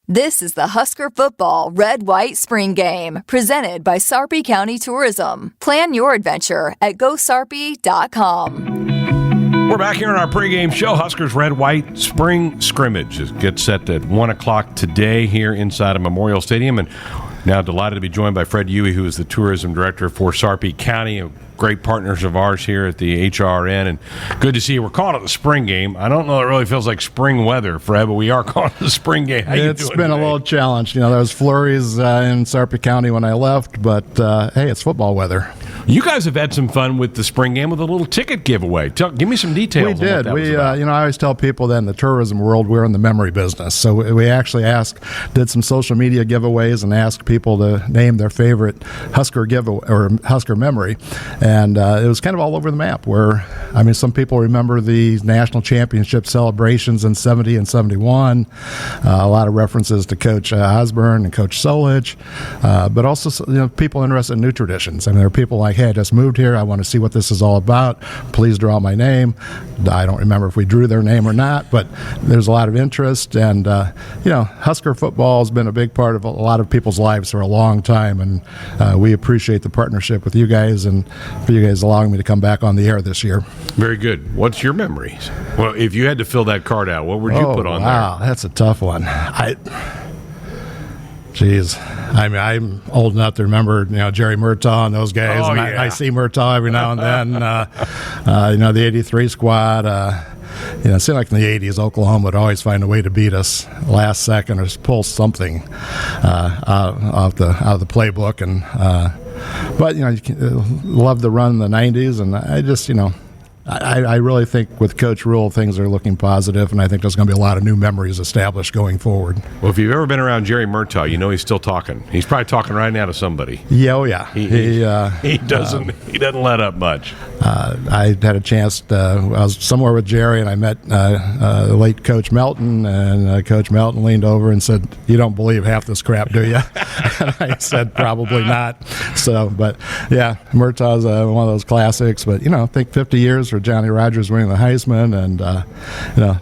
This is the Husker Football Red-White Spring Game, presented by Sarpy County Tourism. Plan your adventure at GoSarpy.com. We're back here in our pregame show. Huskers Red-White Spring Scrimmage gets set at 1 o'clock today here inside of Memorial Stadium. And now delighted to be joined by Fred Huey, who is the Tourism Director for Sarpy County, great partners of ours here at the HRN, and good to see you. We're calling it the spring game. I don't know, it really feels like spring weather, Fred, but we are calling it the spring game. It's been a little challenge. There was flurries in Sarpy County when I left, but hey, it's football weather. You guys have had some fun with the spring game with a little ticket giveaway. Give me some details. We on did. What that was about. I always tell people that in the tourism world, we're in the memory business. So we actually did some social media giveaways and asked people to name their favorite Husker giveaway or Husker memory. And it was kind of all over the map where, some people remember the national championship celebrations in 70 and 71. A lot of references to Coach Osborne and Coach Solich, but also, people interested in new traditions. There are people like, hey, I just moved here. I want to see what this is all about. Please draw my name. I don't remember if we drew their name or not, but there's a lot of interest. And, Husker football has been a big part of a lot of people's lives for a long time. And we appreciate the partnership with you guys and for you guys allowing me to come back on the air this year. Very good. What's your memories? Well, if you had to fill that card out, what would you put on there? Wow, that's a tough one. I'm old enough to remember, Jerry Murtaugh and those guys. Oh, and yeah. I see Murtaugh every now and then. The 83 squad. It seemed like in the 80s, Oklahoma would always find a way to beat us last second or pull something out of the playbook. But you love the run in the 90s, and I just, I really think with Coach Rule, things are looking positive, and I think there's going to be a lot of new memories established going forward. Well, if you've ever been around Jerry Murtaugh, he's still talking. He's probably talking right now to somebody. Yeah, oh yeah. He doesn't let up much. I had a chance. I was somewhere with Jerry, and I met the late Coach Melton, and Coach Melton leaned over and said, "You don't believe half this crap, do you?" And I said, "Probably not." So, but yeah, Murtaugh's one of those classics. But I think 50 years for Johnny Rogers winning the Heisman, and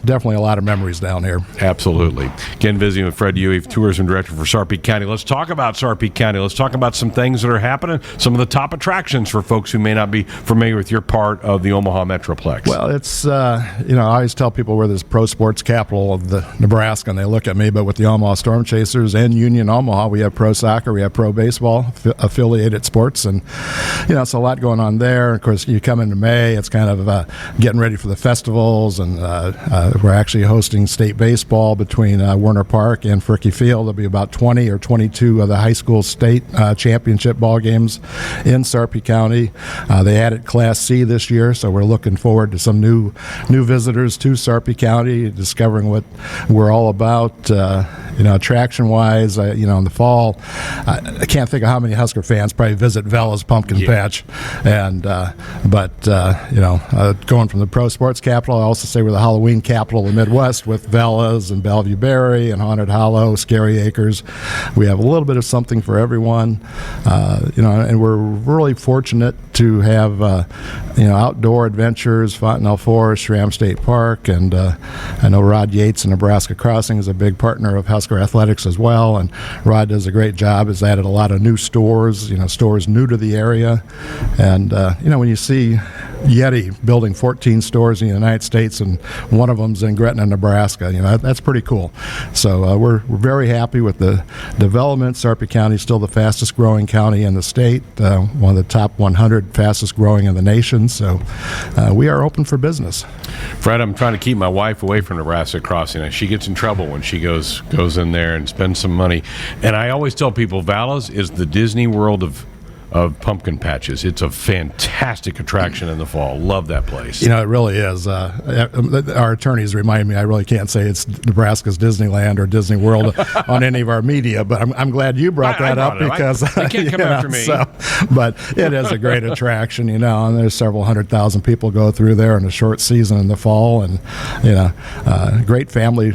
definitely a lot of memories down here. Absolutely. Again, visiting with Fred Huey, Tourism Director for Sarpy County. Let's talk about Sarpy County. Let's talk about some things that are happening, some of the top attractions for folks who may not be familiar with your part of the Omaha Metroplex. Well, it's, I always tell people we're this pro sports capital of the Nebraska, and they look at me, but with the Omaha Storm Chasers and Union Omaha, we have pro soccer, we have pro baseball, affiliated sports, and, it's a lot going on there. Of course, you come into May, it's kind of getting ready for the festivals, and we're actually hosting state baseball between Werner Park and Fricke Field. There'll be about 20 or 22 of the high school state championship ball games in Sarpy County. They added Class C this year, so we're looking forward to some new visitors to Sarpy County, discovering what we're all about. Attraction-wise, in the fall, I can't think of how many Husker fans probably visit Vella's Pumpkin Patch, and going from the pro sports capital, I also say we're the Halloween capital of the Midwest with Vella's and Bellevue Berry and Haunted Hollow, Scary Acres. We have a little bit of something for everyone, and we're really fortunate to have outdoor adventures, Fontenelle Forest, Schramm State Park, and I know Rod Yates and Nebraska Crossing is a big partner of Husker Athletics as well, and Rod does a great job, has added a lot of new stores, stores new to the area, and when you see Yeti building 14 stores in the United States, and one of them's in Gretna, Nebraska. That's pretty cool. So we're very happy with the development. Sarpy County is still the fastest growing county in the state, one of the top 100 fastest growing in the nation. So we are open for business. Fred, I'm trying to keep my wife away from Nebraska Crossing. She gets in trouble when she goes in there and spends some money. And I always tell people, Vallas is the Disney World of pumpkin patches. It's a fantastic attraction in the fall. Love that place. It really is. Our attorneys remind me I really can't say it's Nebraska's Disneyland or Disney World on any of our media, but I'm glad you brought that up because they can't come after me. But it is a great attraction, and there's several 100,000 people go through there in a short season in the fall, and great family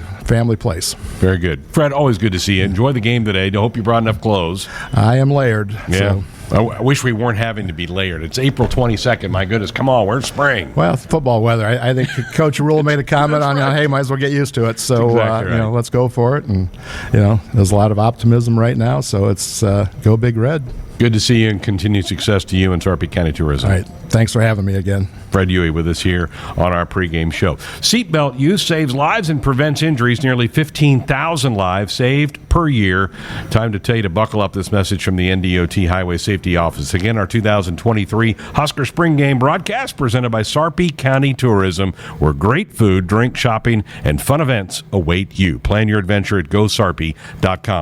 place. Very good, Fred. Always good to see you. Enjoy the game today. I hope you brought enough clothes. I am layered. Yeah. So. I wish we weren't having to be layered. It's April 22nd. My goodness, come on, where's spring? Well, it's football weather. I think Coach Rule made a comment on, hey, might as well get used to it. So, exactly right. Let's go for it. And, there's a lot of optimism right now. So it's go Big Red. Good to see you, and continued success to you and Sarpy County Tourism. All right. Thanks for having me again. Fred Huey with us here on our pregame show. Seatbelt use saves lives and prevents injuries. Nearly 15,000 lives saved per year. Time to tell you to buckle up. This message from the NDOT Highway Safety Office. Again, our 2023 Husker Spring Game broadcast presented by Sarpy County Tourism, where great food, drink, shopping, and fun events await you. Plan your adventure at GoSarpy.com.